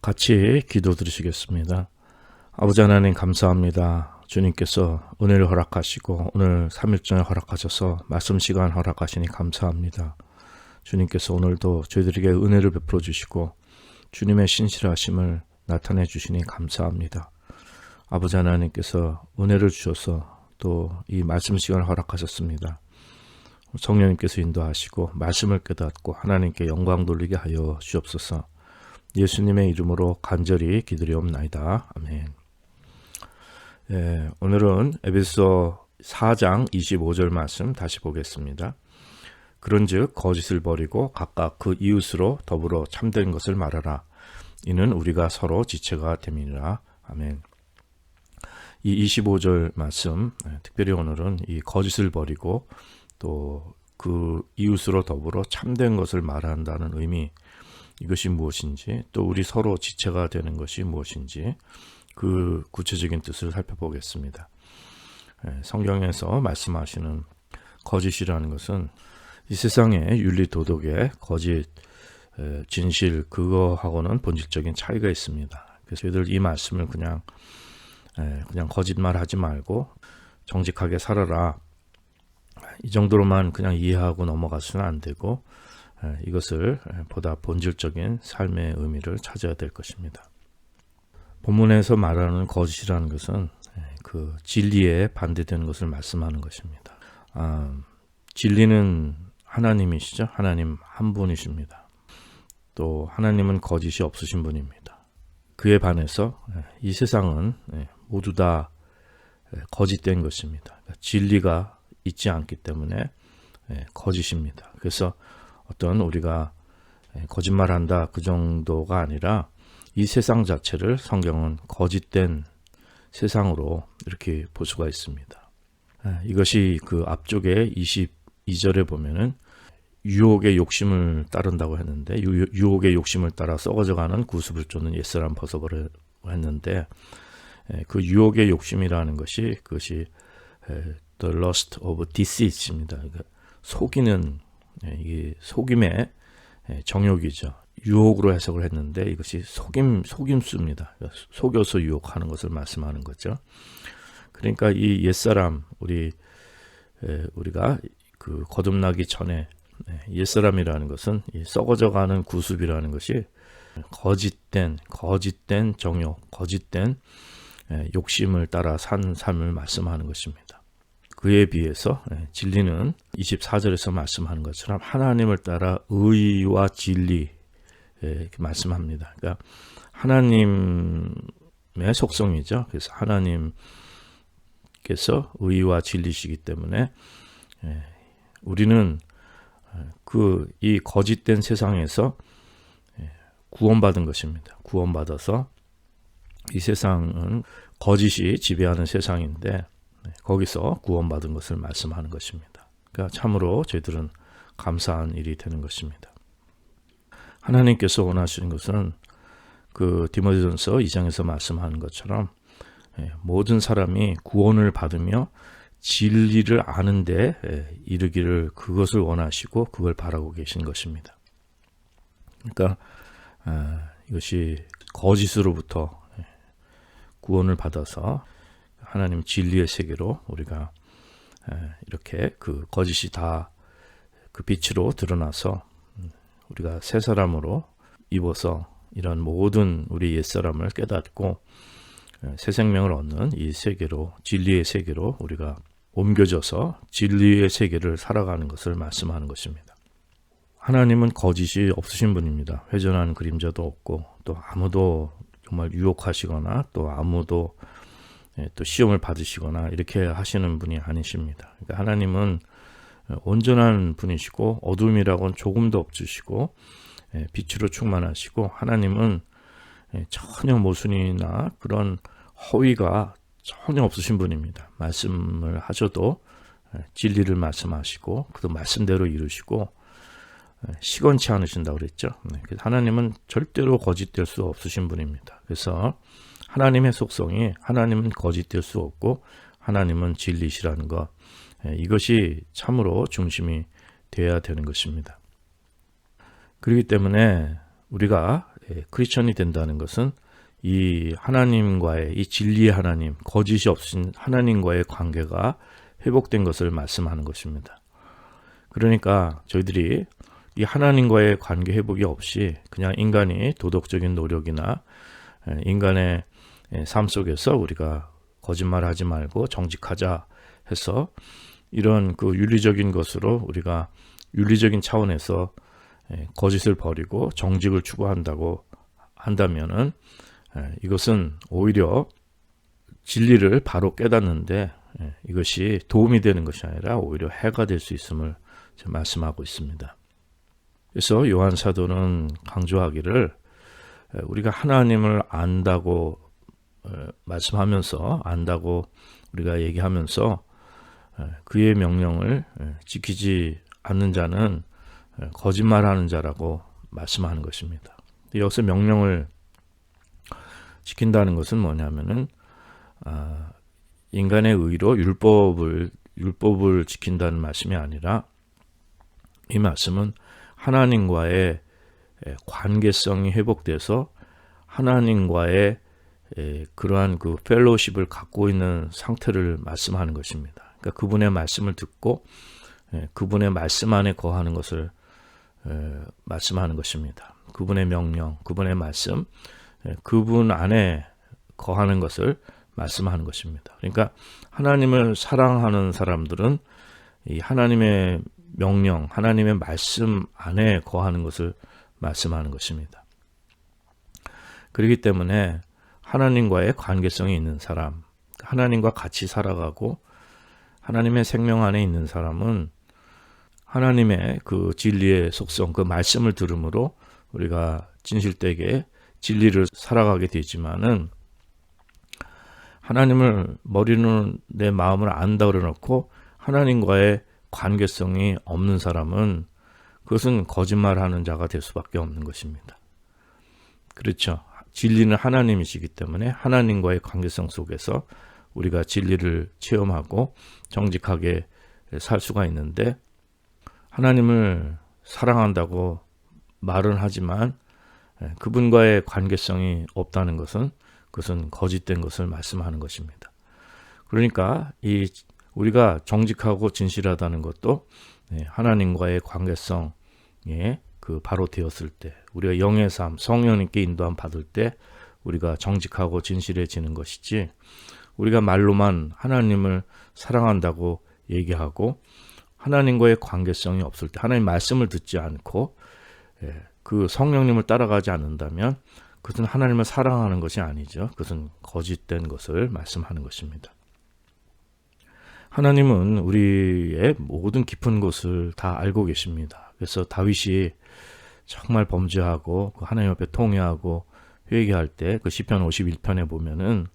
같이 기도 드리시겠습니다. 아버지 하나님 감사합니다. 주님께서 은혜를 허락하시고 오늘 3일전을 허락하셔서 말씀 시간 허락하시니 감사합니다. 주님께서 오늘도 저희들에게 은혜를 베풀어 주시고 주님의 신실하심을 나타내 주시니 감사합니다. 아버지 하나님께서 은혜를 주셔서 또 이 말씀 시간을 허락하셨습니다. 성령님께서 인도하시고 말씀을 깨닫고 하나님께 영광 돌리게 하여 주옵소서. 예수님의 이름으로 간절히 기도리옵나이다. 아멘. 오늘은 에베소 4장 25절 말씀 다시 보겠습니다. 그런즉 거짓을 버리고 각각 그 이웃으로 더불어 참된 것을 말하라. 이는 우리가 서로 지체가 됨이니라. 아멘. 이 25절 말씀, 특별히 오늘은 이 거짓을 버리고 또 그 이웃으로 더불어 참된 것을 말한다는 의미, 이것이 무엇인지, 또 우리 서로 지체가 되는 것이 무엇인지 그 구체적인 뜻을 살펴보겠습니다. 성경에서 말씀하시는 거짓이라는 것은 이 세상의 윤리 도덕의 거짓, 진실, 그거하고는 본질적인 차이가 있습니다. 그래서 저희들 이 말씀을 그냥 거짓말하지 말고 정직하게 살아라, 이 정도로만 그냥 이해하고 넘어가서는 안 되고 이것을 보다 본질적인 삶의 의미를 찾아야 될 것입니다. 본문에서 말하는 거짓이라는 것은 그 진리에 반대되는 것을 말씀하는 것입니다. 진리는 하나님이시죠. 하나님 한 분이십니다. 또 하나님은 거짓이 없으신 분입니다. 그에 반해서 이 세상은 모두 다 거짓된 것입니다. 그러니까 진리가 있지 않기 때문에 거짓입니다. 그래서 어떤 우리가 거짓말한다 그 정도가 아니라 이 세상 자체를 성경은 거짓된 세상으로 이렇게 볼 수가 있습니다. 이것이 그 앞쪽에 22절에 보면은 유혹의 욕심을 따른다고 했는데, 유혹의 욕심을 따라 썩어져가는 구습을 쫓는 옛사람 벗어버려 했는데, 그 유혹의 욕심이라는 것이 그것이 The lust of deceit입니다. 그러니까 속이는, 이게 속임의 정욕이죠. 유혹으로 해석을 했는데 이것이 속임수입니다. 그러니까 속여서 유혹하는 것을 말씀하는 거죠. 그러니까 이 옛사람, 우리가 그 거듭나기 전에 옛사람이라는 것은 이 썩어져가는 구습이라는 것이 거짓된 정욕, 거짓된 욕심을 따라 산 삶을 말씀하는 것입니다. 그에 비해서 진리는 24절에서 말씀하는 것처럼 하나님을 따라 의와 진리 이렇게 말씀합니다. 그러니까 하나님의 속성이죠. 그래서 하나님께서 의와 진리시기 때문에 우리는 이 거짓된 세상에서 구원받은 것입니다. 구원받아서 이 세상은 거짓이 지배하는 세상인데 거기서 구원받은 것을 말씀하는 것입니다. 그러니까 참으로 저희들은 감사한 일이 되는 것입니다. 하나님께서 원하시는 것은 그 디모데전서 2장에서 말씀하는 것처럼 모든 사람이 구원을 받으며 진리를 아는 데 이르기를, 그것을 원하시고 그걸 바라고 계신 것입니다. 그러니까 이것이 거짓으로부터 구원을 받아서 하나님 진리의 세계로 우리가 이렇게 그 거짓이 다 그 빛으로 드러나서 우리가 새 사람으로 입어서 이런 모든 우리 옛사람을 깨닫고 새 생명을 얻는 이 세계로, 진리의 세계로 우리가 옮겨져서 진리의 세계를 살아가는 것을 말씀하는 것입니다. 하나님은 거짓이 없으신 분입니다. 회전하는 그림자도 없고 또 아무도 정말 유혹하시거나 또 아무도 또 시험을 받으시거나 이렇게 하시는 분이 아니십니다. 그러니까 하나님은 온전한 분이시고 어둠이라고는 조금도 없으시고 빛으로 충만하시고, 하나님은 전혀 모순이나 그런 허위가 전혀 없으신 분입니다. 말씀을 하셔도 진리를 말씀하시고 그 말씀대로 이루시고 시건치 않으신다고 그랬죠. 그래서 하나님은 절대로 거짓될 수 없으신 분입니다. 그래서 하나님의 속성이, 하나님은 거짓될 수 없고 하나님은 진리시라는 것, 이것이 참으로 중심이 되어야 되는 것입니다. 그렇기 때문에 우리가 크리스천이 된다는 것은 이 하나님과의 이 진리의 하나님, 거짓이 없으신 하나님과의 관계가 회복된 것을 말씀하는 것입니다. 그러니까 저희들이 이 하나님과의 관계 회복이 없이 그냥 인간이 도덕적인 노력이나 인간의 삶 속에서 우리가 거짓말하지 말고 정직하자 해서 이런 그 윤리적인 것으로 우리가 윤리적인 차원에서 거짓을 버리고 정직을 추구한다고 한다면은 이것은 오히려 진리를 바로 깨닫는데 이것이 도움이 되는 것이 아니라 오히려 해가 될 수 있음을 말씀하고 있습니다. 그래서 요한 사도는 강조하기를 우리가 하나님을 안다고 말씀하면서 안다고 우리가 얘기하면서 그의 명령을 지키지 않는 자는 거짓말하는 자라고 말씀하는 것입니다. 여기서 명령을 지킨다는 것은 뭐냐면은 인간의 의로 율법을 지킨다는 말씀이 아니라 이 말씀은 하나님과의 관계성이 회복돼서 하나님과의 그러한 그 펠로우십을 갖고 있는 상태를 말씀하는 것입니다. 그러니까 그분의 말씀을 듣고 그분의 말씀 안에 거하는 것을 말씀하는 것입니다. 그분의 명령, 그분의 말씀, 그분 안에 거하는 것을 말씀하는 것입니다. 그러니까 하나님을 사랑하는 사람들은 이 하나님의 명령, 하나님의 말씀 안에 거하는 것을 말씀하는 것입니다. 그렇기 때문에 하나님과의 관계성이 있는 사람, 하나님과 같이 살아가고 하나님의 생명 안에 있는 사람은 하나님의 그 진리의 속성, 그 말씀을 들음으로 우리가 진실되게 진리를 살아가게 되지만은 하나님을 머리는 내 마음을 안다 그래놓고 하나님과의 관계성이 없는 사람은 그것은 거짓말하는 자가 될 수밖에 없는 것입니다. 그렇죠. 진리는 하나님이시기 때문에 하나님과의 관계성 속에서 우리가 진리를 체험하고 정직하게 살 수가 있는데 하나님을 사랑한다고 말은 하지만 그분과의 관계성이 없다는 것은 그것은 거짓된 것을 말씀하는 것입니다. 그러니까 우리가 정직하고 진실하다는 것도 하나님과의 관계성에 그 바로 되었을 때 우리가 영의 삶, 성령님께 인도함 받을 때 우리가 정직하고 진실해지는 것이지 우리가 말로만 하나님을 사랑한다고 얘기하고 하나님과의 관계성이 없을 때 하나님 말씀을 듣지 않고 그 성령님을 따라가지 않는다면 그것은 하나님을 사랑하는 것이 아니죠. 그것은 거짓된 것을 말씀하는 것입니다. 하나님은 우리의 모든 깊은 곳을 다 알고 계십니다. 그래서 다윗이 정말 범죄하고 하나님 앞에 통회하고 회개할 때 그 시편 51편에 보면은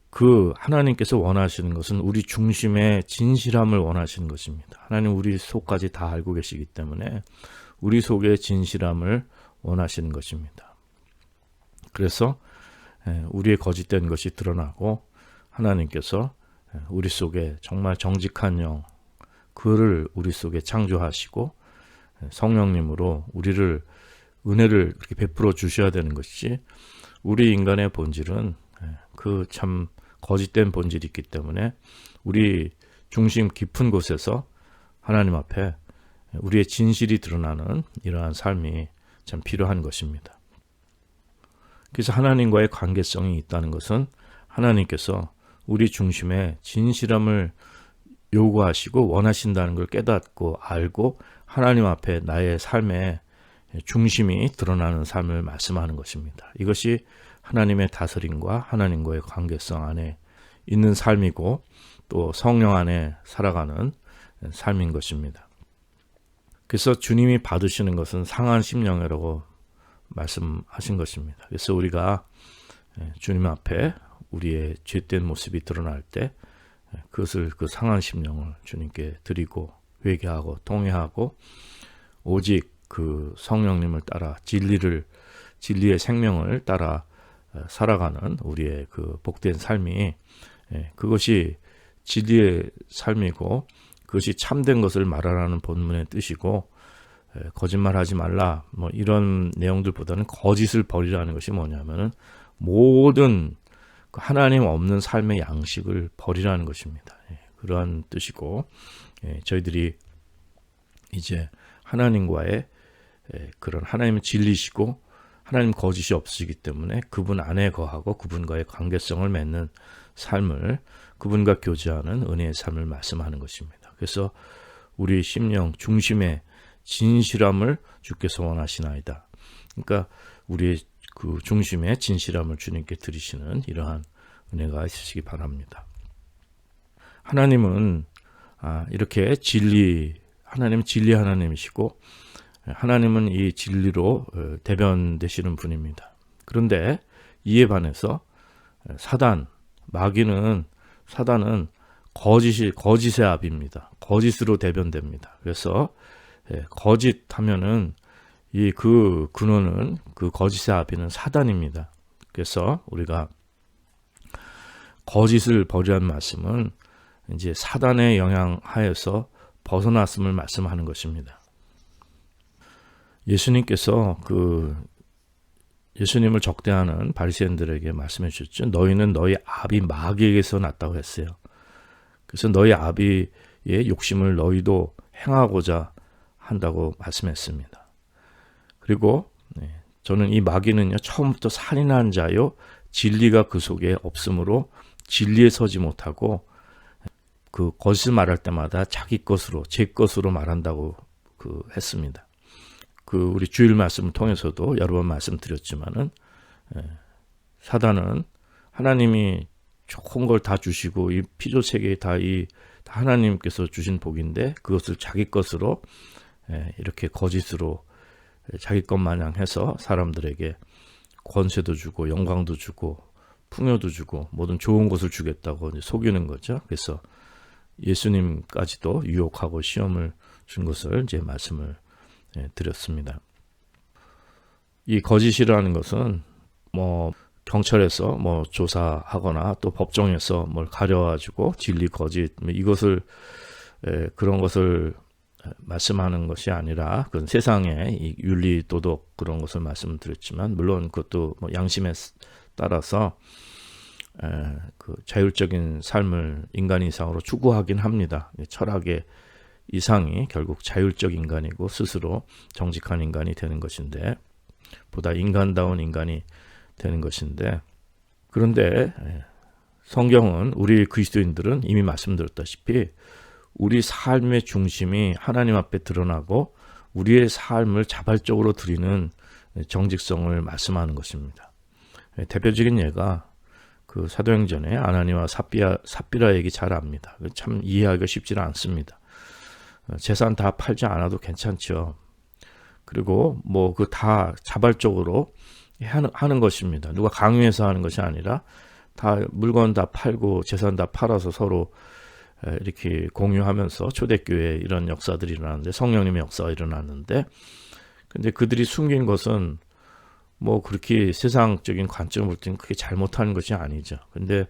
그 하나님께서 원하시는 것은 우리 중심의 진실함을 원하시는 것입니다. 하나님 우리 속까지 다 알고 계시기 때문에 우리 속의 진실함을 원하시는 것입니다. 그래서 우리의 거짓된 것이 드러나고 하나님께서 우리 속에 정말 정직한 영, 그를 우리 속에 창조하시고 성령님으로 우리를 은혜를 그렇게 베풀어 주셔야 되는 것이지 우리 인간의 본질은 그 참 거짓된 본질이 있기 때문에 우리 중심 깊은 곳에서 하나님 앞에 우리의 진실이 드러나는 이러한 삶이 참 필요한 것입니다. 그래서 하나님과의 관계성이 있다는 것은 하나님께서 우리 중심에 진실함을 요구하시고 원하신다는 걸 깨닫고 알고 하나님 앞에 나의 삶의 중심이 드러나는 삶을 말씀하는 것입니다. 이것이 하나님의 다스림과 하나님과의 관계성 안에 있는 삶이고 또 성령 안에 살아가는 삶인 것입니다. 그래서 주님이 받으시는 것은 상한 심령이라고 말씀하신 것입니다. 그래서 우리가 주님 앞에 우리의 죄된 모습이 드러날 때 그것을 그 상한 심령을 주님께 드리고 회개하고 통회하고 오직 그 성령님을 따라 진리의 생명을 따라 살아가는 우리의 그 복된 삶이 그것이 진리의 삶이고 그것이 참된 것을 말하라는 본문의 뜻이고 거짓말하지 말라 뭐 이런 내용들보다는 거짓을 버리라는 것이 뭐냐면은 모든 하나님 없는 삶의 양식을 버리라는 것입니다. 그러한 뜻이고 저희들이 이제 하나님과의 그런 하나님은 진리시고 하나님 거짓이 없으시기 때문에 그분 안에 거하고 그분과의 관계성을 맺는 삶을 그분과 교제하는 은혜의 삶을 말씀하는 것입니다. 그래서 우리 심령 중심의 진실함을 주께서 원하시나이다. 그러니까 우리의 그 중심의 진실함을 주님께 드리시는 이러한 은혜가 있으시기 바랍니다. 하나님은 이렇게 하나님은 진리 하나님이시고 하나님은 이 진리로 대변되시는 분입니다. 그런데 이에 반해서 사단은 거짓의 압입니다. 거짓으로 대변됩니다. 그래서 거짓하면은 그 근원은 그 거짓의 압이는 사단입니다. 그래서 우리가 거짓을 버리라는 말씀은 이제 사단의 영향 하에서 벗어났음을 말씀하는 것입니다. 예수님께서 예수님을 적대하는 바리새인들에게 말씀해 주셨죠. 너희는 너희 아비 마귀에게서 났다고 했어요. 그래서 너희 아비의 욕심을 너희도 행하고자 한다고 말씀했습니다. 그리고 저는 이 마귀는요, 처음부터 살인한 자요, 진리가 그 속에 없으므로 진리에 서지 못하고 그 거짓을 말할 때마다 자기 것으로, 제 것으로 말한다고 했습니다. 우리 주일 말씀을 통해서도 여러 번 말씀드렸지만은 사단은 하나님이 좋은 걸 다 주시고 이 피조세계에 다 하나님께서 주신 복인데 그것을 자기 것으로 이렇게 거짓으로 자기 것 마냥 해서 사람들에게 권세도 주고 영광도 주고 풍요도 주고 모든 좋은 것을 주겠다고 이제 속이는 거죠. 그래서 예수님까지도 유혹하고 시험을 준 것을 이제 말씀을 드렸습니다. 이 거짓이라는 것은 경찰에서 조사하거나 또 법정에서 뭘 가려가지고 진리 거짓 그런 것을 말씀하는 것이 아니라 그건 세상의 이 윤리 도덕 그런 것을 말씀드렸지만 물론 그것도 양심에 따라서 그 자율적인 삶을 인간 이상으로 추구하긴 합니다. 철학의 이상이 결국 자율적 인간이고 스스로 정직한 인간이 되는 것인데 보다 인간다운 인간이 되는 것인데 그런데 성경은 우리 그리스도인들은 이미 말씀드렸다시피 우리 삶의 중심이 하나님 앞에 드러나고 우리의 삶을 자발적으로 드리는 정직성을 말씀하는 것입니다. 대표적인 예가 그 사도행전에 아나니와 삽비라 얘기 잘 압니다. 참 이해하기가 쉽지는 않습니다. 재산 다 팔지 않아도 괜찮죠. 그리고 그 다 자발적으로 하는 것입니다. 누가 강요해서 하는 것이 아니라 다 물건 다 팔고 재산 다 팔아서 서로 이렇게 공유하면서 초대교회 이런 역사들이 일어나는데 성령님의 역사가 일어났는데 근데 그들이 숨긴 것은 그렇게 세상적인 관점을 볼 때는 그게 잘못하는 것이 아니죠. 근데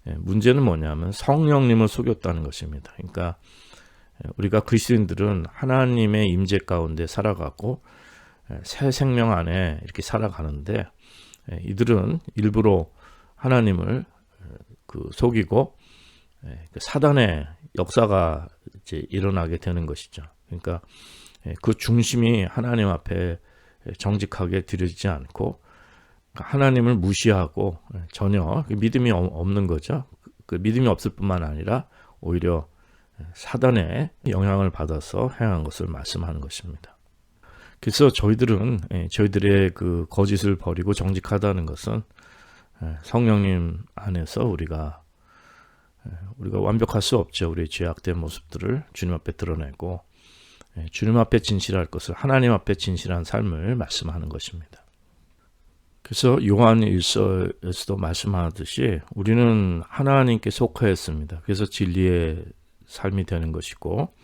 문제는 뭐냐면 성령님을 속였다는 것입니다. 그러니까 우리가 그리스도인들은 하나님의 임재 가운데 살아가고 새 생명 안에 이렇게 살아가는데 이들은 일부러 하나님을 속이고 사단의 역사가 이제 일어나게 되는 것이죠. 그러니까 그 중심이 하나님 앞에 정직하게 드려지지 않고 하나님을 무시하고 전혀 믿음이 없는 거죠. 그 믿음이 없을 뿐만 아니라 오히려 사단의 영향을 받아서 행한 것을 말씀하는 것입니다. 그래서 저희들의 그 거짓을 버리고 정직하다는 것은 성령님 안에서 우리가 완벽할 수 없죠. 우리의 죄악된 모습들을 주님 앞에 드러내고 주님 앞에 진실할 것을 하나님 앞에 진실한 삶을 말씀하는 것입니다. 그래서 요한 1서에서도 말씀하듯이 우리는 하나님께 속하였습니다. 그래서 진리의 삶이 되는 것이고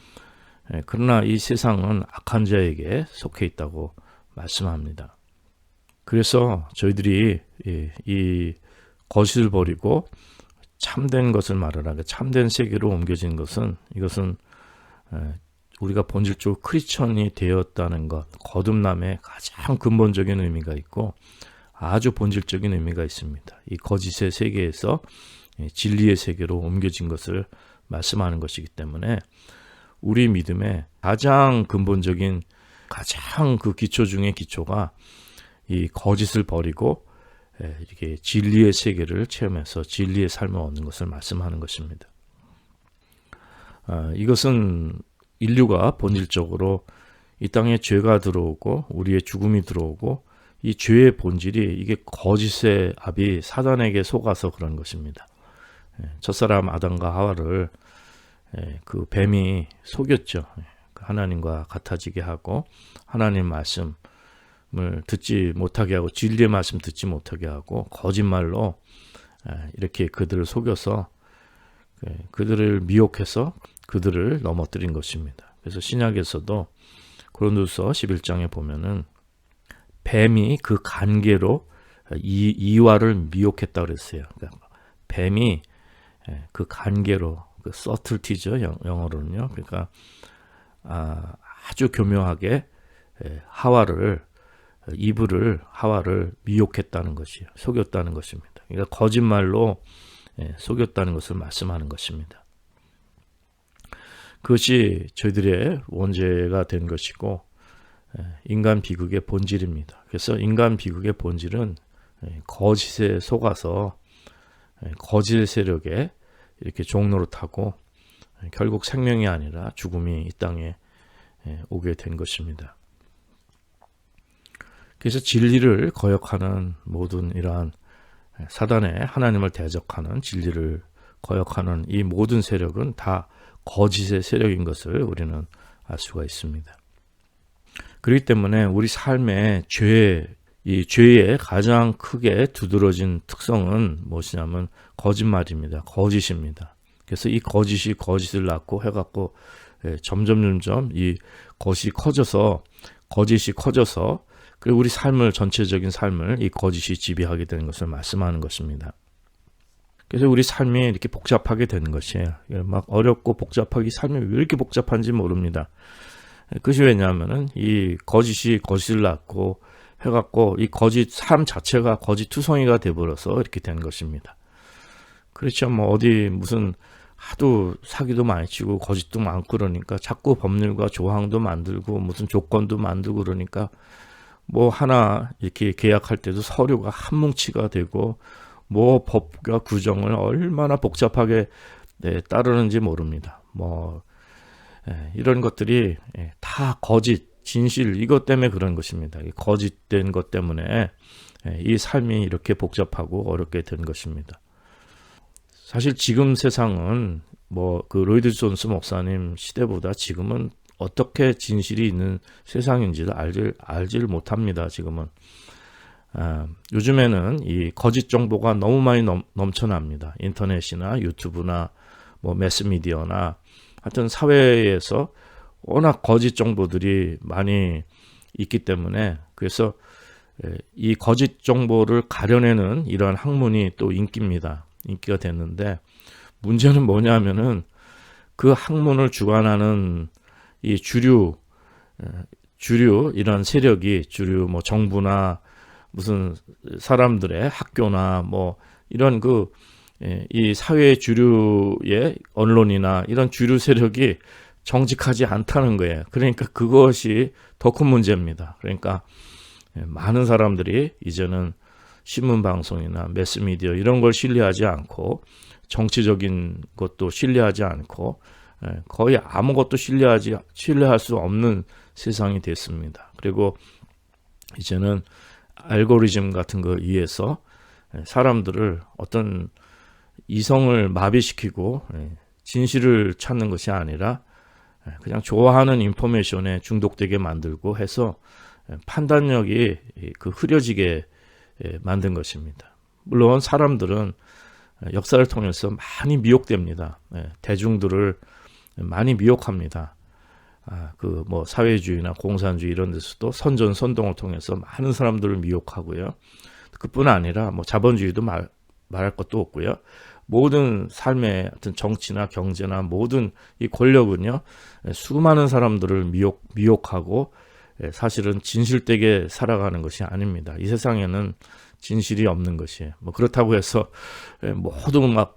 그러나 이 세상은 악한 자에게 속해 있다고 말씀합니다. 그래서 저희들이 이 거짓을 버리고 참된 것을 말하라. 참된 세계로 옮겨진 것은 이것은 우리가 본질적으로 크리스천이 되었다는 것, 거듭남의 가장 근본적인 의미가 있고 아주 본질적인 의미가 있습니다. 이 거짓의 세계에서 진리의 세계로 옮겨진 것을 말씀하는 것이기 때문에 우리 믿음의 가장 근본적인 가장 그 기초 중의 기초가 이 거짓을 버리고 이렇게 진리의 세계를 체험해서 진리의 삶을 얻는 것을 말씀하는 것입니다. 이것은 인류가 본질적으로 이 땅에 죄가 들어오고 우리의 죽음이 들어오고 이 죄의 본질이 이게 거짓의 압이 사단에게 속아서 그런 것입니다. 첫사람 아담과 하와를 그 뱀이 속였죠. 하나님과 같아지게 하고 하나님 말씀을 듣지 못하게 하고 진리의 말씀 듣지 못하게 하고 거짓말로 이렇게 그들을 속여서 그들을 미혹해서 그들을 넘어뜨린 것입니다. 그래서 신약에서도 고린도서 11장에 보면은 뱀이 그 간계로 이와를 미혹했다 그랬어요. 그러니까 뱀이 그 간계로 그 서틀티죠 영어로는요. 그러니까 아주 교묘하게 하와를 미혹했다는 것이요, 속였다는 것입니다. 그러니까 거짓말로 속였다는 것을 말씀하는 것입니다. 그것이 저희들의 원죄가 된 것이고 인간 비극의 본질입니다. 그래서 인간 비극의 본질은 거짓에 속아서 거짓 세력에 이렇게 종노릇하고 결국 생명이 아니라 죽음이 이 땅에 오게 된 것입니다. 그래서 진리를 거역하는 모든 이러한 사단의 하나님을 대적하는 진리를 거역하는 이 모든 세력은 다 거짓의 세력인 것을 우리는 알 수가 있습니다. 그렇기 때문에 우리 삶의 이 죄의 가장 크게 두드러진 특성은 무엇이냐면 거짓말입니다. 거짓입니다. 그래서 이 거짓이 거짓을 낳고 해갖고 점점 이 거짓이 커져서 그리고 우리 전체적인 삶을 이 거짓이 지배하게 되는 것을 말씀하는 것입니다. 그래서 우리 삶이 이렇게 복잡하게 되는 것이에요. 막 어렵고 복잡하게 삶이 왜 이렇게 복잡한지 모릅니다. 그것이 왜냐하면은 이 거짓이 거짓을 낳고 해갖고 이 거짓 삶 자체가 거짓 투성이가 돼버려서 이렇게 된 것입니다. 그렇죠. 뭐 어디 무슨 하도 사기도 많이 치고 거짓도 많고 그러니까 자꾸 법률과 조항도 만들고 무슨 조건도 만들고 그러니까 뭐 하나 이렇게 계약할 때도 서류가 한 뭉치가 되고 뭐 법과 규정을 얼마나 복잡하게 따르는지 모릅니다. 뭐 이런 것들이 다 거짓, 진실 이것 때문에 그런 것입니다. 거짓된 것 때문에 이 삶이 이렇게 복잡하고 어렵게 된 것입니다. 사실 지금 세상은 뭐 그 로이드 존스 목사님 시대보다 지금은 어떻게 진실이 있는 세상인지를 알지를 못합니다. 지금은 요즘에는 이 거짓 정보가 너무 많이 넘쳐납니다. 인터넷이나 유튜브나 뭐 매스미디어나 하여튼 사회에서 워낙 거짓 정보들이 많이 있기 때문에 그래서 이 거짓 정보를 가려내는 이러한 학문이 또 인기가 됐는데 문제는 뭐냐면은 그 학문을 주관하는 이 주류 이런 세력이 뭐 정부나 무슨 사람들의 학교나 뭐 이런 이 사회 주류의 언론이나 이런 주류 세력이 정직하지 않다는 거예요. 그러니까 그것이 더 큰 문제입니다. 그러니까 많은 사람들이 이제는 신문 방송이나 매스미디어 이런 걸 신뢰하지 않고 정치적인 것도 신뢰하지 않고 거의 아무것도 신뢰할 수 없는 세상이 됐습니다. 그리고 이제는 알고리즘 같은 거 위해서 사람들을 어떤 이성을 마비시키고 진실을 찾는 것이 아니라 그냥 좋아하는 인포메이션에 중독되게 만들고 해서 판단력이 흐려지게 만든 것입니다. 물론 사람들은 역사를 통해서 많이 미혹됩니다. 대중들을 많이 미혹합니다. 뭐 사회주의나 공산주의 이런 데서도 선전선동을 통해서 많은 사람들을 미혹하고요. 그뿐 아니라 뭐 자본주의도 말할 것도 없고요. 모든 삶의 어떤 정치나 경제나 모든 이 권력은요, 수많은 사람들을 미혹하고 사실은 진실되게 살아가는 것이 아닙니다. 이 세상에는 진실이 없는 것이에요. 뭐 그렇다고 해서 모두 막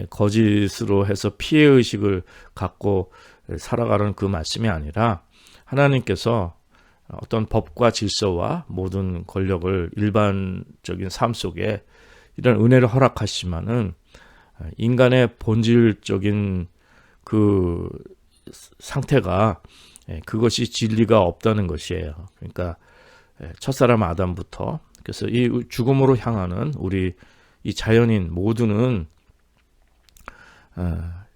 거짓으로 해서 피해 의식을 갖고 살아가는 그 말씀이 아니라, 하나님께서 어떤 법과 질서와 모든 권력을 일반적인 삶 속에 이런 은혜를 허락하시지만은 인간의 본질적인 그 상태가 그것이 진리가 없다는 것이에요. 그러니까 첫사람 아담부터, 그래서 이 죽음으로 향하는 우리 이 자연인 모두는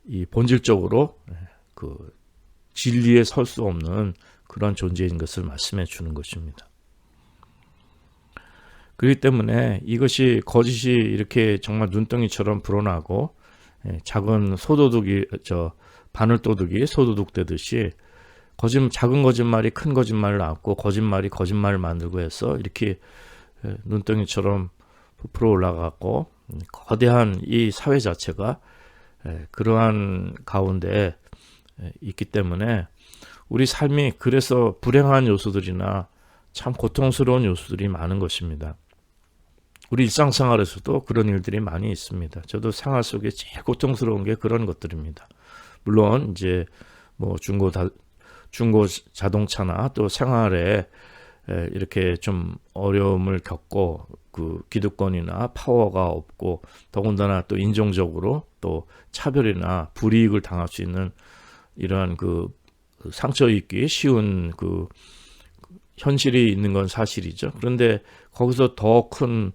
이 본질적으로 그 진리에 설 수 없는 그런 존재인 것을 말씀해 주는 것입니다. 그렇기 때문에 이것이 거짓이 이렇게 정말 눈덩이처럼 불어나고 작은 소도둑이 바늘도둑이 소도둑 되듯이 작은 거짓말이 큰 거짓말을 낳고 거짓말이 거짓말을 만들고 해서 이렇게 눈덩이처럼 부풀어 올라가고 거대한 이 사회 자체가 그러한 가운데 있기 때문에 우리 삶이 그래서 불행한 요소들이나 참 고통스러운 요소들이 많은 것입니다. 우리 일상생활에서도 그런 일들이 많이 있습니다. 저도 생활 속에 제일 고통스러운 게 그런 것들입니다. 물론 이제 뭐 중고 자동차나 또 생활에 이렇게 좀 어려움을 겪고 그 기득권이나 파워가 없고 더군다나 또 인종적으로 또 차별이나 불이익을 당할 수 있는 이러한 그 상처 입기 쉬운 그 현실이 있는 건 사실이죠. 그런데 거기서 더 큰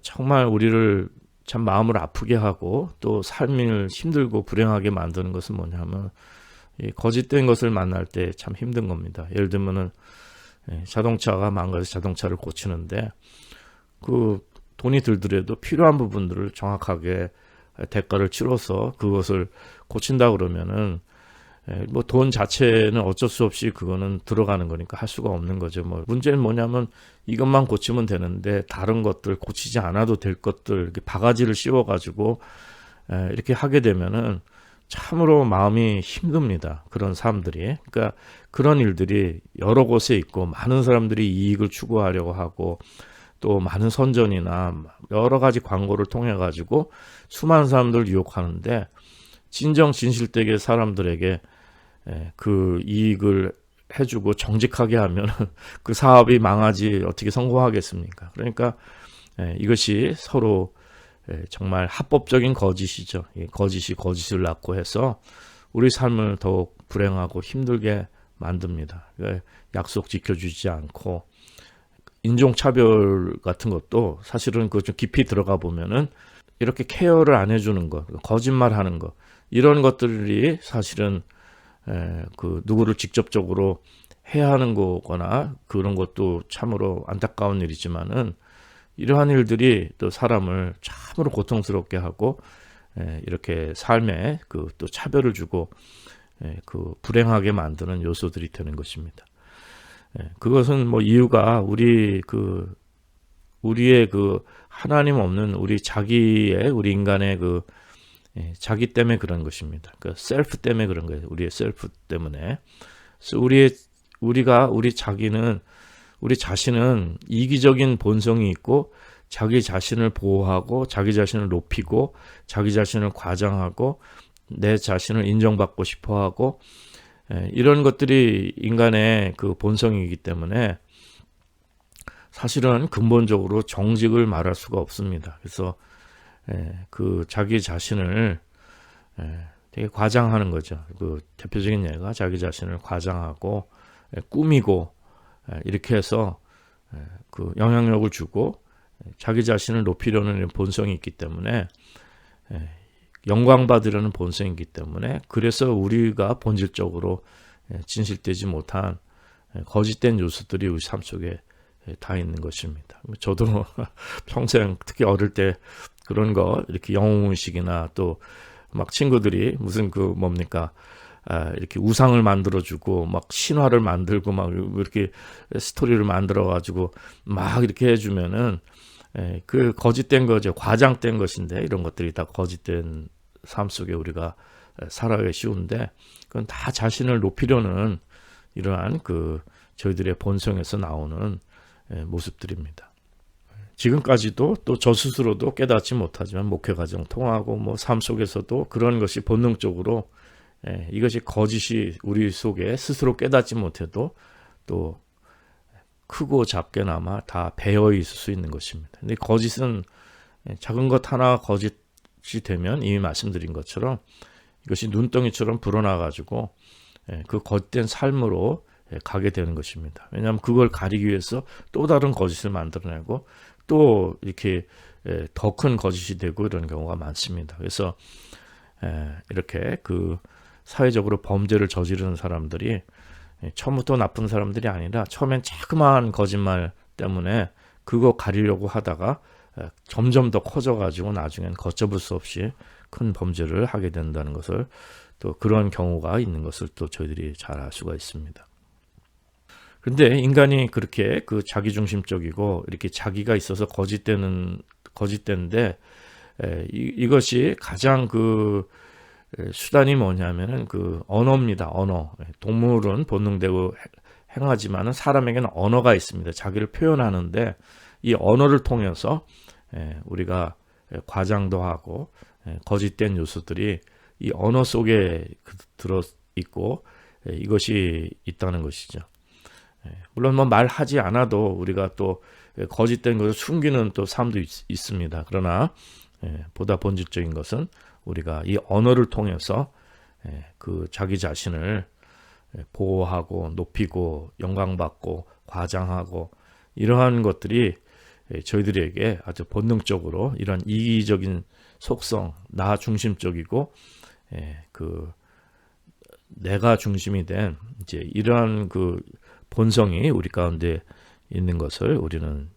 정말 우리를 참 마음을 아프게 하고 또 삶을 힘들고 불행하게 만드는 것은 뭐냐면 이 거짓된 것을 만날 때 참 힘든 겁니다. 예를 들면은 자동차가 망가져서 자동차를 고치는데 그 돈이 들더라도 필요한 부분들을 정확하게 대가를 치러서 그것을 고친다 그러면은 뭐 돈 자체는 어쩔 수 없이 그거는 들어가는 거니까 할 수가 없는 거죠. 뭐 문제는 뭐냐면 이것만 고치면 되는데 다른 것들 고치지 않아도 될 것들 이렇게 바가지를 씌워가지고 이렇게 하게 되면은 참으로 마음이 힘듭니다. 그런 사람들이. 그러니까 그런 일들이 여러 곳에 있고 많은 사람들이 이익을 추구하려고 하고 또 많은 선전이나 여러 가지 광고를 통해 가지고 수많은 사람들을 유혹하는데 진정 진실되게 사람들에게 그 이익을 해주고 정직하게 하면 그 사업이 망하지 어떻게 성공하겠습니까? 그러니까 이것이 서로 정말 합법적인 거짓이죠. 거짓이 거짓을 낳고 해서 우리 삶을 더욱 불행하고 힘들게 만듭니다. 약속 지켜주지 않고 인종차별 같은 것도 사실은 그 좀 깊이 들어가 보면은 이렇게 케어를 안 해주는 것, 거짓말하는 것 이런 것들이 사실은 그 누구를 직접적으로 해야 하는 거거나 그런 것도 참으로 안타까운 일이지만은 이러한 일들이 또 사람을 참으로 고통스럽게 하고 이렇게 삶에 그 또 차별을 주고 그 불행하게 만드는 요소들이 되는 것입니다. 그것은 뭐 이유가 우리의 그 하나님 없는 우리 인간의 그 자기 때문에 그런 것입니다. 그 셀프 때문에 그런 거예요. 우리의 셀프 때문에. 그래서 우리 자신은 이기적인 본성이 있고 자기 자신을 보호하고 자기 자신을 높이고 자기 자신을 과장하고 내 자신을 인정받고 싶어하고 이런 것들이 인간의 그 본성이기 때문에 사실은 근본적으로 정직을 말할 수가 없습니다. 그래서 그 자기 자신을 되게 과장하는 거죠. 그 대표적인 예가 자기 자신을 과장하고 꾸미고 이렇게 해서 그 영향력을 주고 자기 자신을 높이려는 본성이 있기 때문에 영광 받으려는 본성이 있기 때문에 그래서 우리가 본질적으로 진실되지 못한 거짓된 요소들이 우리 삶 속에 다 있는 것입니다. 저도 평생 특히 어릴 때 그런 거 이렇게 영웅의식이나 또 막 친구들이 무슨 이렇게 우상을 만들어주고 막 신화를 만들고 막 이렇게 스토리를 만들어가지고 막 이렇게 해주면은 그 거짓된 거죠. 과장된 것인데 이런 것들이 다 거짓된 삶 속에 우리가 살아가기 쉬운데 그건 다 자신을 높이려는 이러한 그 저희들의 본성에서 나오는 모습들입니다. 지금까지도 또 저 스스로도 깨닫지 못하지만 목회 과정 통하고 뭐 삶 속에서도 그런 것이 본능적으로 이것이 거짓이 우리 속에 스스로 깨닫지 못해도 또 크고 작게나마 다 배어 있을 수 있는 것입니다. 근데 거짓은 작은 것 하나 거짓이 되면 이미 말씀드린 것처럼 이것이 눈덩이처럼 불어나가지고 그 거짓된 삶으로 가게 되는 것입니다. 왜냐하면 그걸 가리기 위해서 또 다른 거짓을 만들어내고 또 이렇게 더 큰 거짓이 되고 이런 경우가 많습니다. 그래서 이렇게 그 사회적으로 범죄를 저지르는 사람들이 처음부터 나쁜 사람들이 아니라 처음엔 자그마한 거짓말 때문에 그거 가리려고 하다가 점점 더 커져가지고 나중엔 걷잡을 수 없이 큰 범죄를 하게 된다는 것을 또 그런 경우가 있는 것을 또 저희들이 잘 알 수가 있습니다. 근데 인간이 그렇게 그 자기중심적이고 이렇게 자기가 있어서 거짓되는데 이것이 가장 그 수단이 뭐냐면은 그 언어입니다. 언어. 동물은 본능대로 행하지만은 사람에게는 언어가 있습니다. 자기를 표현하는데 이 언어를 통해서 우리가 과장도 하고 거짓된 요소들이 이 언어 속에 들어 있고 이것이 있다는 것이죠. 물론 뭐 말하지 않아도 우리가 또 거짓된 것을 숨기는 또 삶도 있습니다. 그러나 보다 본질적인 것은 우리가 이 언어를 통해서 그 자기 자신을 보호하고 높이고 영광받고 과장하고 이러한 것들이 저희들에게 아주 본능적으로 이런 이기적인 속성, 나 중심적이고 그 내가 중심이 된 이제 이러한 그 본성이 우리 가운데 있는 것을 우리는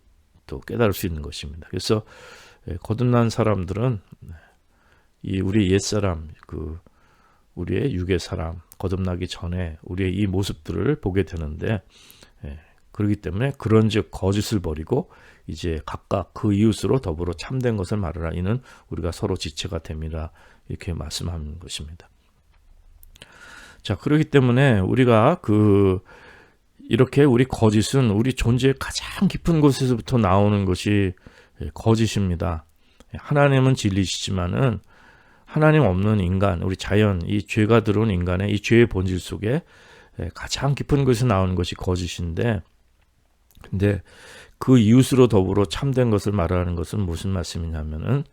또 깨달을 수 있는 것입니다. 그래서 거듭난 사람들은 이 우리 옛사람, 그 우리의 육의 사람 거듭나기 전에 우리의 이 모습들을 보게 되는데 그렇기 때문에 그런즉 거짓을 버리고 이제 각각 그 이웃으로 더불어 참된 것을 말하라. 이는 우리가 서로 지체가 됩니다. 이렇게 말씀하는 것입니다. 자, 그렇기 때문에 우리가 이렇게 우리 거짓은 우리 존재의 가장 깊은 곳에서부터 나오는 것이 거짓입니다. 하나님은 진리시지만은 하나님 없는 인간, 우리 자연, 이 죄가 들어온 인간의 이 죄의 본질 속에 가장 깊은 곳에서 나오는 것이 거짓인데, 근데 그 이웃으로 더불어 참된 것을 말하는 것은 무슨 말씀이냐면은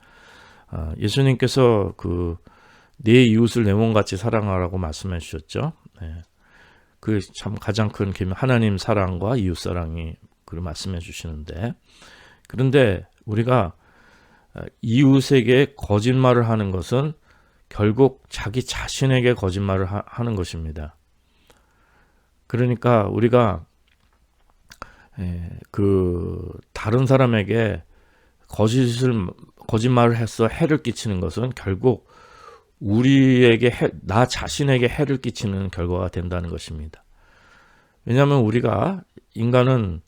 예수님께서 내 이웃을 내 몸같이 사랑하라고 말씀해 주셨죠. 그 참 가장 큰 하나님 사랑과 이웃 사랑이 그 말씀해 주시는데, 그런데 우리가 이웃에게 거짓말을 하는 것은 결국 자기 자신에게 거짓말을 하는 것입니다. 그러니까 우리가 다른 사람에게 거짓말을 해서 해를 끼치는 것은 결국 우리에게 나 자신에게 해를 끼치는 결과가 된다는 것입니다. 왜냐하면 우리가 인간은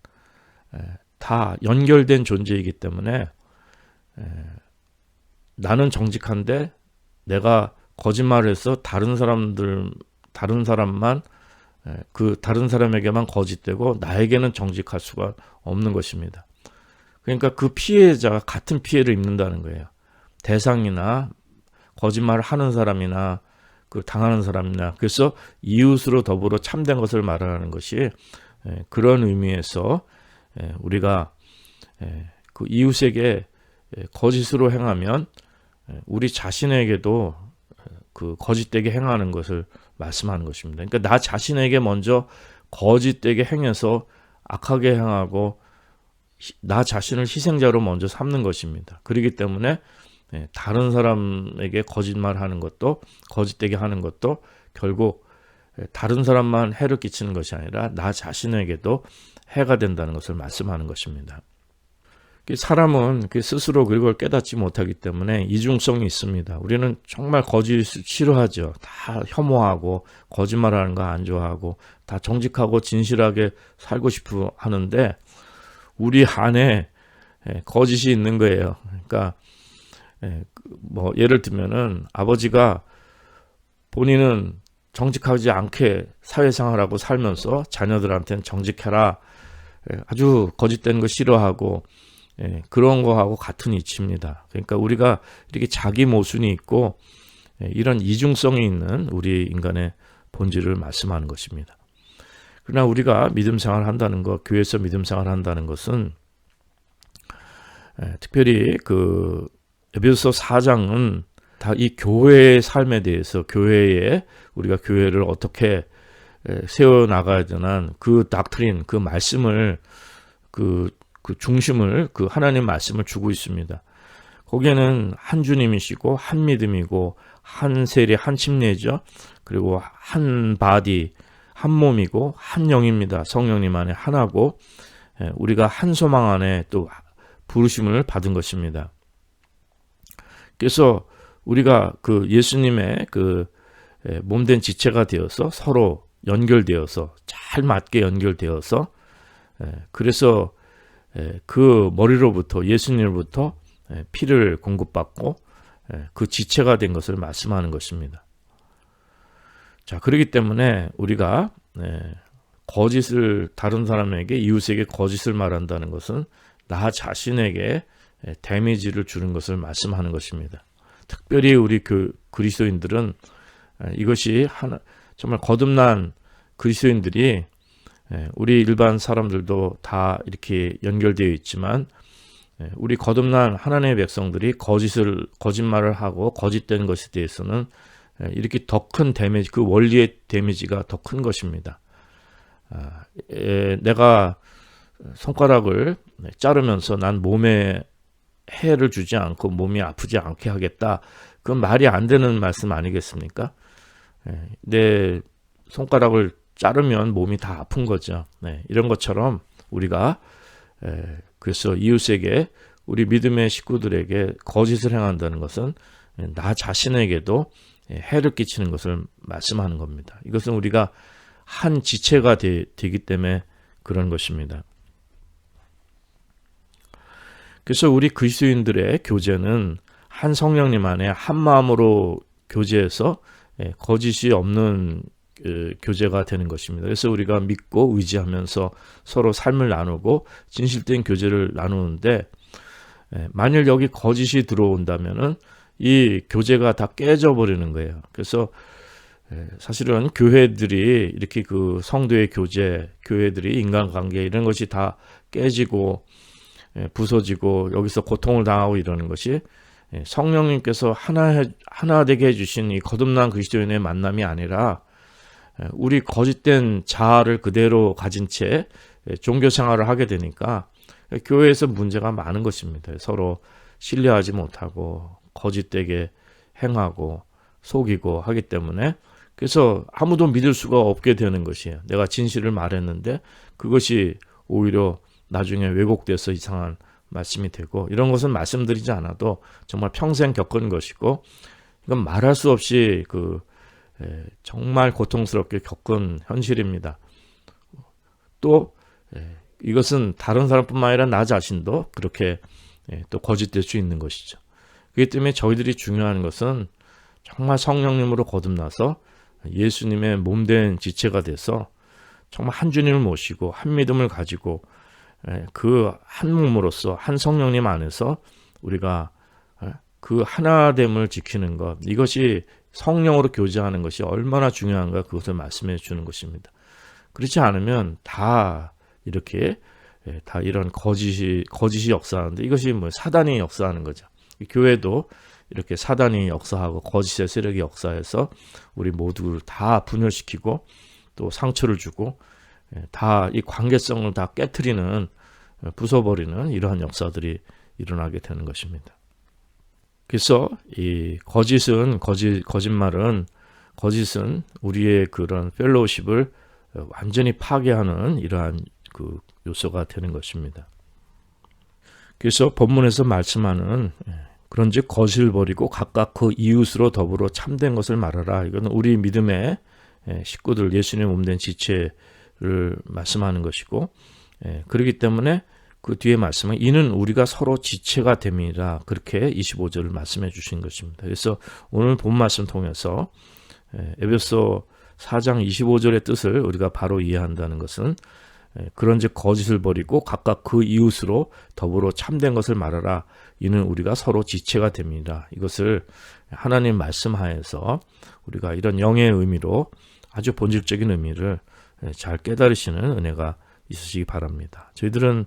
다 연결된 존재이기 때문에 나는 정직한데 내가 거짓말을 해서 다른 사람만 다른 사람에게만 거짓되고 나에게는 정직할 수가 없는 것입니다. 그러니까 그 피해자가 같은 피해를 입는다는 거예요. 대상이나 거짓말을 하는 사람이나 그 당하는 사람이나, 그래서 이웃으로 더불어 참된 것을 말하는 것이 그런 의미에서 우리가 그 이웃에게 거짓으로 행하면 우리 자신에게도 그 거짓되게 행하는 것을 말씀하는 것입니다. 그러니까 나 자신에게 먼저 거짓되게 행해서 악하게 행하고 나 자신을 희생자로 먼저 삼는 것입니다. 그렇기 때문에 다른 사람에게 거짓말하는 것도 거짓되게 하는 것도 결국 다른 사람만 해를 끼치는 것이 아니라 나 자신에게도 해가 된다는 것을 말씀하는 것입니다. 사람은 스스로 그걸 깨닫지 못하기 때문에 이중성이 있습니다. 우리는 정말 거짓을 싫어하죠. 다 혐오하고 거짓말하는 거 안 좋아하고 다 정직하고 진실하게 살고 싶어 하는데 우리 안에 거짓이 있는 거예요. 그러니까 뭐 예를 들면은 아버지가 본인은 정직하지 않게 사회생활하고 살면서 자녀들한테는 정직해라, 아주 거짓된 거 싫어하고 그런 거하고 같은 이치입니다. 그러니까 우리가 이렇게 자기 모순이 있고 이런 이중성이 있는 우리 인간의 본질을 말씀하는 것입니다. 그러나 우리가 믿음 생활을 한다는 것, 교회에서 믿음 생활을 한다는 것은 특별히 그 에베소서 4장은 다 이 교회의 삶에 대해서, 교회에 우리가 교회를 어떻게 세워 나가야 되는 그 닥트린, 그 말씀을, 그 중심을, 그 하나님 말씀을 주고 있습니다. 거기에는 한 주님이시고 한 믿음이고 한 세례, 한 침례죠. 그리고 한 바디, 한 몸이고 한 영입니다. 성령님 안에 하나고 우리가 한 소망 안에 또 부르심을 받은 것입니다. 그래서 우리가 그 예수님의 그 몸된 지체가 되어서 서로 연결되어서 잘 맞게 연결되어서 그래서 그 머리로부터 예수님으로부터 피를 공급받고 그 지체가 된 것을 말씀하는 것입니다. 자, 그렇기 때문에 우리가 거짓을 다른 사람에게, 이웃에게 거짓을 말한다는 것은 나 자신에게 데미지를 주는 것을 말씀하는 것입니다. 특별히 우리 그리스도인들은 이것이 정말 거듭난 그리스도인들이, 우리 일반 사람들도 다 이렇게 연결되어 있지만 우리 거듭난 하나님의 백성들이 거짓말을 하고 거짓된 것에 대해서는 이렇게 더 큰 데미지, 그 원리의 데미지가 더 큰 것입니다. 내가 손가락을 자르면서 난 몸에 해를 주지 않고 몸이 아프지 않게 하겠다. 그건 말이 안 되는 말씀 아니겠습니까? 내 손가락을 자르면 몸이 다 아픈 거죠. 이런 것처럼 우리가 그래서 이웃에게, 우리 믿음의 식구들에게 거짓을 행한다는 것은 나 자신에게도 해를 끼치는 것을 말씀하는 겁니다. 이것은 우리가 한 지체가 되기 때문에 그런 것입니다. 그래서 우리 그리스도인들의 교제는 한 성령님 안에 한 마음으로 교제해서 거짓이 없는 교제가 되는 것입니다. 그래서 우리가 믿고 의지하면서 서로 삶을 나누고 진실된 교제를 나누는데, 만일 여기 거짓이 들어온다면은 이 교제가 다 깨져버리는 거예요. 그래서 사실은 교회들이 이렇게 그 성도의 교제, 교회들이 인간관계 이런 것이 다 깨지고 부서지고 여기서 고통을 당하고 이러는 것이 성령님께서 하나 되게 해주신 이 거듭난 그리스도인의 만남이 아니라 우리 거짓된 자아를 그대로 가진 채 종교 생활을 하게 되니까 교회에서 문제가 많은 것입니다. 서로 신뢰하지 못하고 거짓되게 행하고 속이고 하기 때문에, 그래서 아무도 믿을 수가 없게 되는 것이에요. 내가 진실을 말했는데 그것이 오히려 나중에 왜곡돼서 이상한 말씀이 되고, 이런 것은 말씀드리지 않아도 정말 평생 겪은 것이고, 이건 말할 수 없이 정말 고통스럽게 겪은 현실입니다. 또 이것은 다른 사람뿐만 아니라 나 자신도 그렇게 또 거짓될 수 있는 것이죠. 그렇기 때문에 저희들이 중요한 것은 정말 성령님으로 거듭나서 예수님의 몸된 지체가 돼서 정말 한 주님을 모시고 한 믿음을 가지고 그 한 몸으로서 한 성령님 안에서 우리가 그 하나됨을 지키는 것, 이것이 성령으로 교제하는 것이 얼마나 중요한가, 그것을 말씀해 주는 것입니다. 그렇지 않으면 다 이렇게 다 이런 거짓이 역사하는데, 이것이 사단이 역사하는 거죠. 교회도 이렇게 사단이 역사하고 거짓의 세력이 역사해서 우리 모두를 다 분열시키고 또 상처를 주고 다 이 관계성을 다 깨트리는, 부숴버리는 이러한 역사들이 일어나게 되는 것입니다. 그래서 이 거짓말은 우리의 그런 펠로우십을 완전히 파괴하는 이러한 그 요소가 되는 것입니다. 그래서 본문에서 말씀하는 그런즉 거짓을 버리고 각각 그 이웃으로 더불어 참된 것을 말하라. 이거는 우리 믿음의 식구들, 예수님의 몸된 지체를 말씀하는 것이고, 그렇기 때문에 그 뒤에 말씀은 이는 우리가 서로 지체가 됨이라 그렇게 25절을 말씀해 주신 것입니다. 그래서 오늘 본 말씀 통해서 에베소 4장 25절의 뜻을 우리가 바로 이해한다는 것은 그런즉 거짓을 버리고 각각 그 이웃으로 더불어 참된 것을 말하라. 이는 우리가 서로 지체가 됩니다. 이것을 하나님 말씀하에서 우리가 이런 영의 의미로 아주 본질적인 의미를 잘 깨달으시는 은혜가 있으시기 바랍니다. 저희들은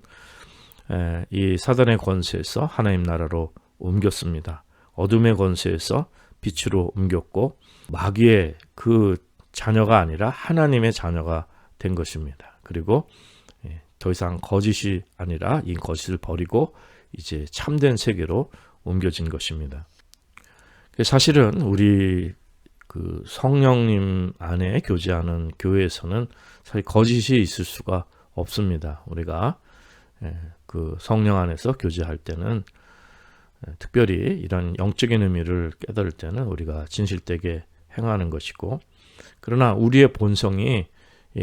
이 사단의 권세에서 하나님 나라로 옮겼습니다. 어둠의 권세에서 빛으로 옮겼고 마귀의 그 자녀가 아니라 하나님의 자녀가 된 것입니다. 그리고 더 이상 거짓이 아니라 이 거짓을 버리고 이제 참된 세계로 옮겨진 것입니다. 사실은 우리 그 성령님 안에 교제하는 교회에서는 사실 거짓이 있을 수가 없습니다. 우리가 그 성령 안에서 교제할 때는 특별히 이런 영적인 의미를 깨달을 때는 우리가 진실되게 행하는 것이고, 그러나 우리의 본성이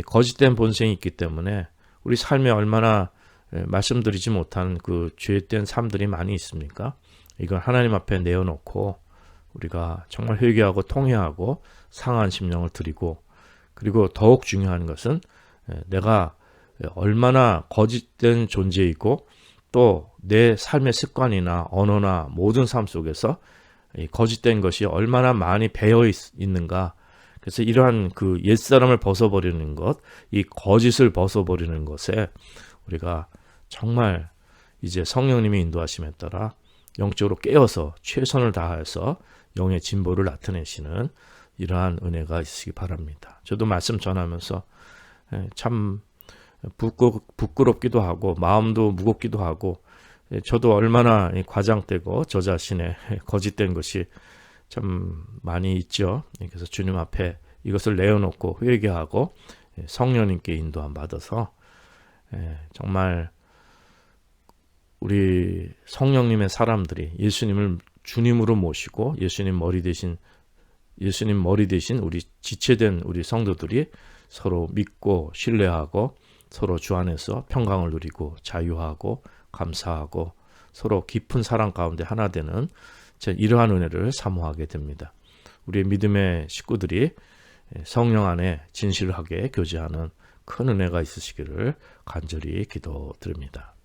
거짓된 본성이 있기 때문에 우리 삶에 얼마나 말씀드리지 못한 그 죄된 삶들이 많이 있습니까? 이걸 하나님 앞에 내어놓고 우리가 정말 회개하고 통회하고 상한 심령을 드리고, 그리고 더욱 중요한 것은 내가 얼마나 거짓된 존재이고 또 내 삶의 습관이나 언어나 모든 삶 속에서 거짓된 것이 얼마나 많이 배어 있는가. 그래서 이러한 그 옛사람을 벗어버리는 것, 이 거짓을 벗어버리는 것에 우리가 정말 이제 성령님의 인도하심에 따라 영적으로 깨어서 최선을 다해서 영의 진보를 나타내시는 이러한 은혜가 있으시기 바랍니다. 저도 말씀 전하면서 참 부끄럽기도 하고 마음도 무겁기도 하고, 저도 얼마나 과장되고 저 자신의 거짓된 것이 참 많이 있죠. 그래서 주님 앞에 이것을 내어놓고 회개하고 성령님께 인도함 받아서 정말 우리 성령님의 사람들이 예수님을 주님으로 모시고 예수님 머리 대신 우리 지체된 우리 성도들이 서로 믿고 신뢰하고 서로 주 안에서 평강을 누리고 자유하고 감사하고 서로 깊은 사랑 가운데 하나 되는 이러한 은혜를 사모하게 됩니다. 우리의 믿음의 식구들이 성령 안에 진실하게 교제하는 큰 은혜가 있으시기를 간절히 기도드립니다.